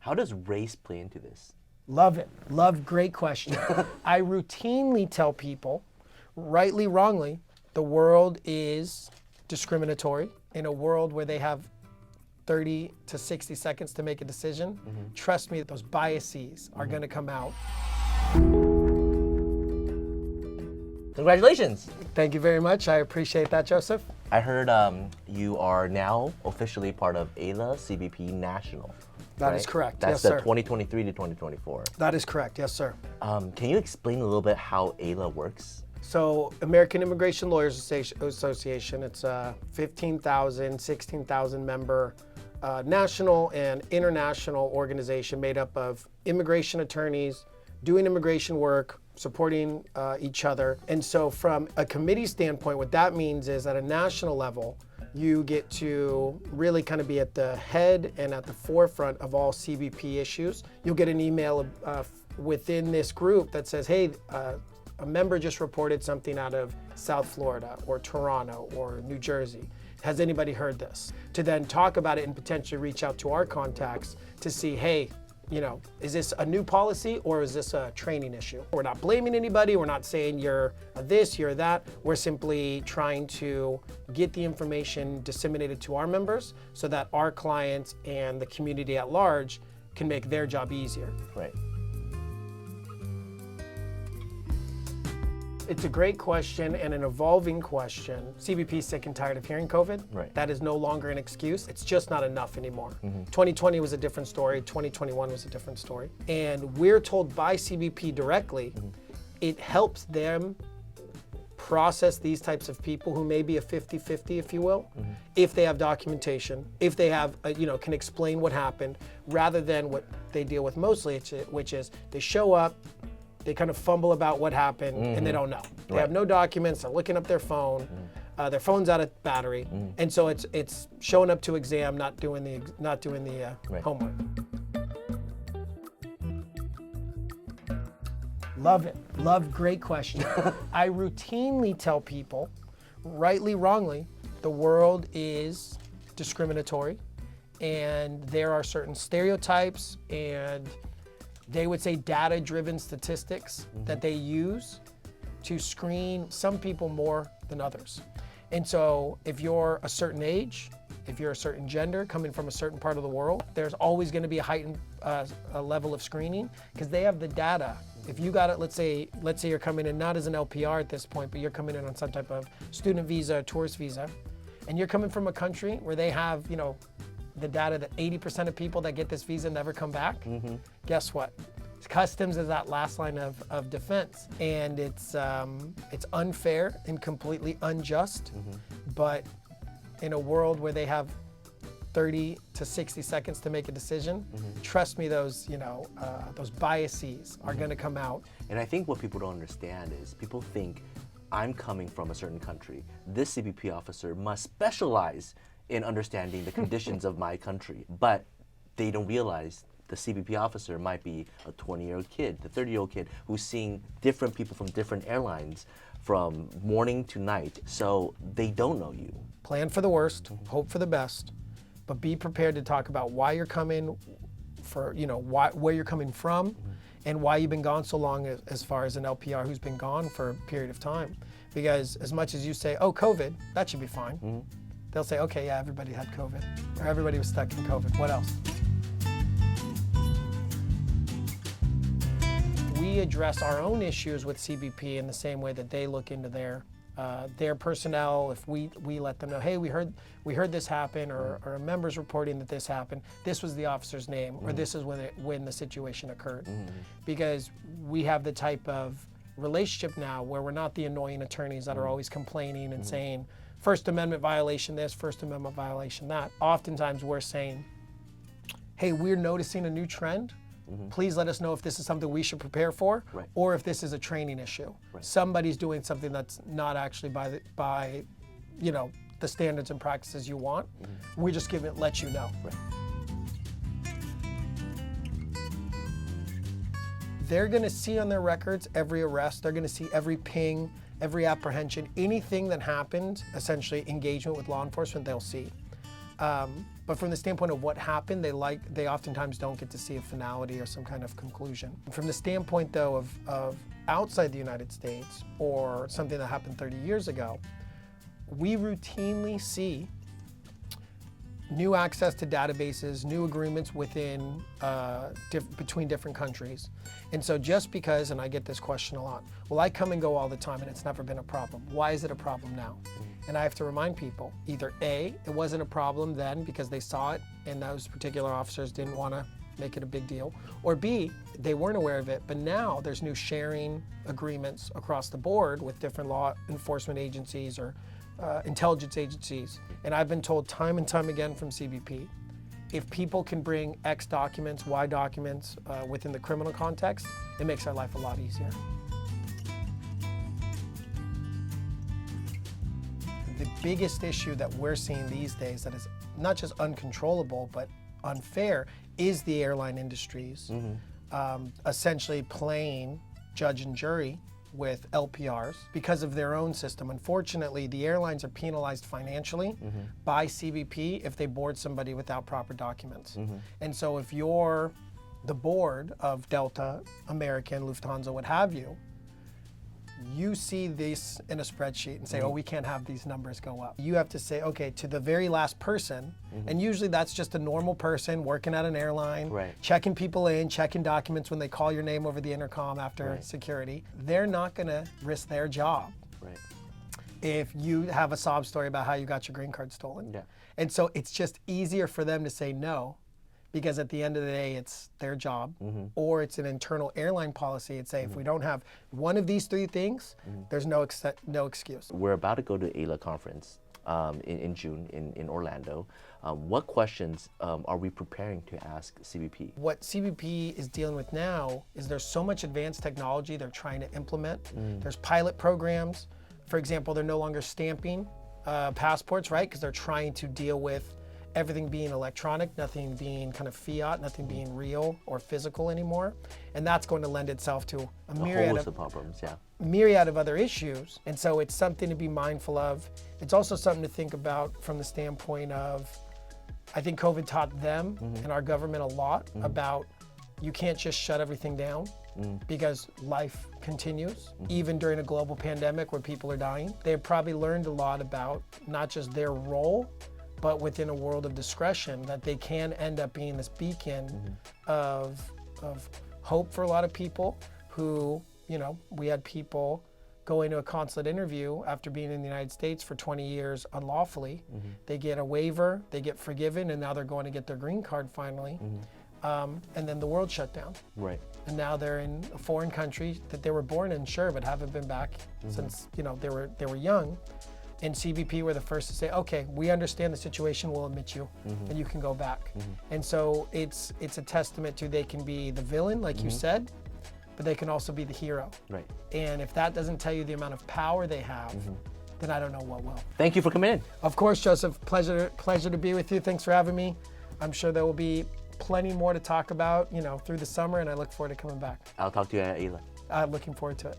How does race play into this? Love it. Great question. I routinely tell people, rightly, wrongly, the world is discriminatory. In a world where they have 30 to 60 seconds to make a decision, trust me, those biases are going to come out. Congratulations. Thank you very much. I appreciate that, Joseph. I heard you are now officially part of AILA CBP National. That is correct. That's yes, the sir. 2023 to 2024. That is correct. Yes, sir. Can you explain a little bit how AILA works? So, American Immigration Lawyers Association, it's a 15,000, 16,000 member national and international organization made up of immigration attorneys doing immigration work, supporting each other. And so from a committee standpoint, what that means is at a national level, you get to really kind of be at the head and at the forefront of all CBP issues. You'll get an email within this group that says, hey, a member just reported something out of South Florida or Toronto or New Jersey. Has anybody heard this? To then talk about it and potentially reach out to our contacts to see, hey, you know, is this a new policy or is this a training issue? We're not blaming anybody. We're not saying you're this, you're that. We're simply trying to get the information disseminated to our members so that our clients and the community at large can make their job easier. Right. It's a great question and an evolving question. CBP is sick and tired of hearing COVID. Right. That is no longer an excuse. It's just not enough anymore. 2020 was a different story. 2021 was a different story. And we're told by CBP directly, it helps them process these types of people who may be a 50-50, if you will, if they have documentation, if they have, can explain what happened, rather than what they deal with mostly, which is they show up, they kind of fumble about what happened and they don't know. They have no documents, they're looking up their phone, their phone's out of battery, and so it's showing up to exam, not doing the homework. Love it. Great question. I routinely tell people, rightly, wrongly, the world is discriminatory and there are certain stereotypes and they would say data-driven statistics that they use to screen some people more than others. And so if you're a certain age, if you're a certain gender coming from a certain part of the world, there's always going to be a heightened a level of screening because they have the data. If you got it, let's say you're coming in not as an LPR at this point, but you're coming in on some type of student visa, tourist visa, and you're coming from a country where they have, the data that 80% of people that get this visa never come back. Guess what? Customs is that last line of defense, and it's unfair and completely unjust. But in a world where they have 30 to 60 seconds to make a decision, trust me, those biases are going to come out. And I think what people don't understand is people think I'm coming from a certain country. This CBP officer must specialize in understanding the conditions of my country, but they don't realize the CBP officer might be a 20-year-old kid, the 30-year-old kid who's seeing different people from different airlines from morning to night, so they don't know you. Plan for the worst, hope for the best, but be prepared to talk about why you're coming, where you're coming from, and why you've been gone so long as far as an LPR who's been gone for a period of time. Because as much as you say, oh, COVID, that should be fine. They'll say, okay, yeah, everybody had COVID, or everybody was stuck in COVID. What else? We address our own issues with CBP in the same way that they look into their personnel. If we let them know, hey, we heard this happen, or a member's reporting that this happened. This was the officer's name, or this is when the situation occurred. Because we have the type of relationship now where we're not the annoying attorneys that are always complaining and saying, First Amendment violation this, First Amendment violation that. Oftentimes we're saying, hey, we're noticing a new trend. Please let us know if this is something we should prepare for, or if this is a training issue. Somebody's doing something that's not actually by the standards and practices you want. We just let you know. They're going to see on their records every arrest. They're going to see every ping, every apprehension, anything that happened, essentially engagement with law enforcement, they'll see. But from the standpoint of what happened, they oftentimes don't get to see a finality or some kind of conclusion. From the standpoint, though, of outside the United States or something that happened 30 years ago, we routinely see new access to databases, new agreements within between different countries. And so just because, and I get this question a lot, well, I come and go all the time and it's never been a problem. Why is it a problem now? And I have to remind people, either A, it wasn't a problem then because they saw it and those particular officers didn't want to make it a big deal, or B, they weren't aware of it, but now there's new sharing agreements across the board with different law enforcement agencies or intelligence agencies. And I've been told time and time again from CBP, if people can bring X documents, Y documents within the criminal context, it makes our life a lot easier. The biggest issue that we're seeing these days that is not just uncontrollable, but unfair, is the airline industries essentially playing judge and jury with LPRs because of their own system. Unfortunately, the airlines are penalized financially by CBP if they board somebody without proper documents. And so if you're the board of Delta, American, Lufthansa, what have you, you see this in a spreadsheet and say, oh, we can't have these numbers go up. You have to say, okay, to the very last person, and usually that's just a normal person working at an airline, checking people in, checking documents when they call your name over the intercom after security. They're not gonna risk their job if you have a sob story about how you got your green card stolen. And so it's just easier for them to say no, because at the end of the day, it's their job, or it's an internal airline policy. It's say, if we don't have one of these three things, there's no excuse. We're about to go to AILA conference in June in Orlando. What questions are we preparing to ask CBP? What CBP is dealing with now is there's so much advanced technology they're trying to implement. There's pilot programs. For example, they're no longer stamping passports, right? Because they're trying to deal with everything being electronic, nothing being kind of fiat, nothing being real or physical anymore. And that's going to lend itself to a myriad of problems, myriad of other issues. And so it's something to be mindful of. It's also something to think about from the standpoint of, I think COVID taught them and our government a lot about you can't just shut everything down because life continues, even during a global pandemic where people are dying. They've probably learned a lot about not just their role, but within a world of discretion, that they can end up being this beacon of hope for a lot of people who, you know, we had people go into a consulate interview after being in the United States for 20 years unlawfully. They get a waiver, they get forgiven, and now they're going to get their green card finally. And then the world shut down. And now they're in a foreign country that they were born in, sure, but haven't been back since, you know, they were young. And CBP were the first to say, okay, we understand the situation, we'll admit you, and you can go back. And so it's a testament to they can be the villain, like you said, but they can also be the hero. And if that doesn't tell you the amount of power they have, then I don't know what will. Thank you for coming in. Of course, Joseph, pleasure to be with you. Thanks for having me. I'm sure there will be plenty more to talk about, you know, through the summer, and I look forward to coming back. I'll talk to you at AILA. I'm looking forward to it.